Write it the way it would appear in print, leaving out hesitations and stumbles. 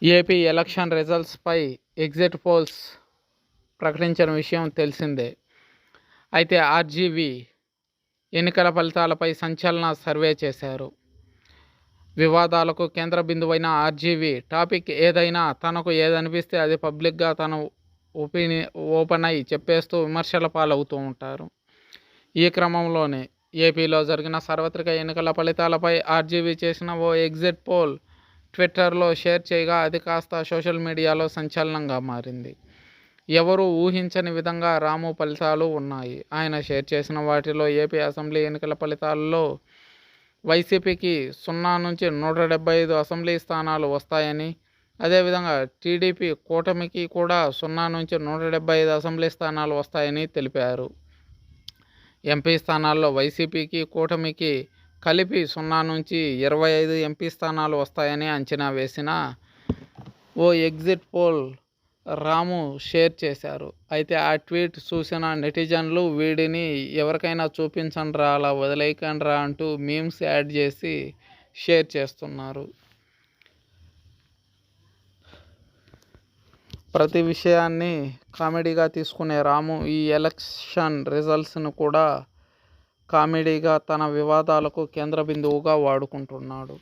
AP election రిజల్ట్స్పై exit polls ప్రకటించిన విషయం తెలిసిందే. అయితే ఆర్జీవీ ఎన్నికల ఫలితాలపై సంచలన సర్వే చేశారు. వివాదాలకు కేంద్ర బిందువైన ఆర్జీవీ టాపిక్ ఏదైనా తనకు ఏదనిపిస్తే అది పబ్లిక్గా తన ఓపెన్ అయి చెప్పేస్తూ విమర్శల పాలవుతూ ఉంటారు. ఈ క్రమంలోనే ఏపీలో జరిగిన సార్వత్రిక ఎన్నికల ఫలితాలపై ఆర్జీవీ చేసిన ఓ ఎగ్జిట్ పోల్ ట్విట్టర్లో షేర్ చేయగా అది కాస్త సోషల్ మీడియాలో సంచలనంగా మారింది. ఎవరూ ఊహించని విధంగా రాము ఫలితాలు ఉన్నాయి. ఆయన షేర్ చేసిన వాటిలో ఏపీ అసెంబ్లీ ఎన్నికల ఫలితాల్లో వైసీపీకి 0 నుంచి 175 అసెంబ్లీ స్థానాలు వస్తాయని, అదేవిధంగా టీడీపీ కూటమికి కూడా 0 నుంచి 175 అసెంబ్లీ స్థానాలు వస్తాయని తెలిపారు. ఎంపీ స్థానాల్లో వైసీపీకి కూటమికి కలిపి 0 నుంచి 25 ఎంపీ స్థానాలు వస్తాయని అంచనా వేసిన ఓ ఎగ్జిట్ పోల్ రాము షేర్ చేశారు. అయితే ఆ ట్వీట్ చూసిన నెటిజన్లు వీడిని ఎవరికైనా చూపించండ్రా, అలా వదిలేయకండ్రా అంటూ మీమ్స్ యాడ్ చేసి షేర్ చేస్తున్నారు. ప్రతి విషయాన్ని కామెడీగా తీసుకునే రాము ఈ ఎలక్షన్ రిజల్ట్స్ను కూడా కామెడీగా తన వివాదాలకు కేంద్ర బిందువుగా వాడుకుంటున్నాడు.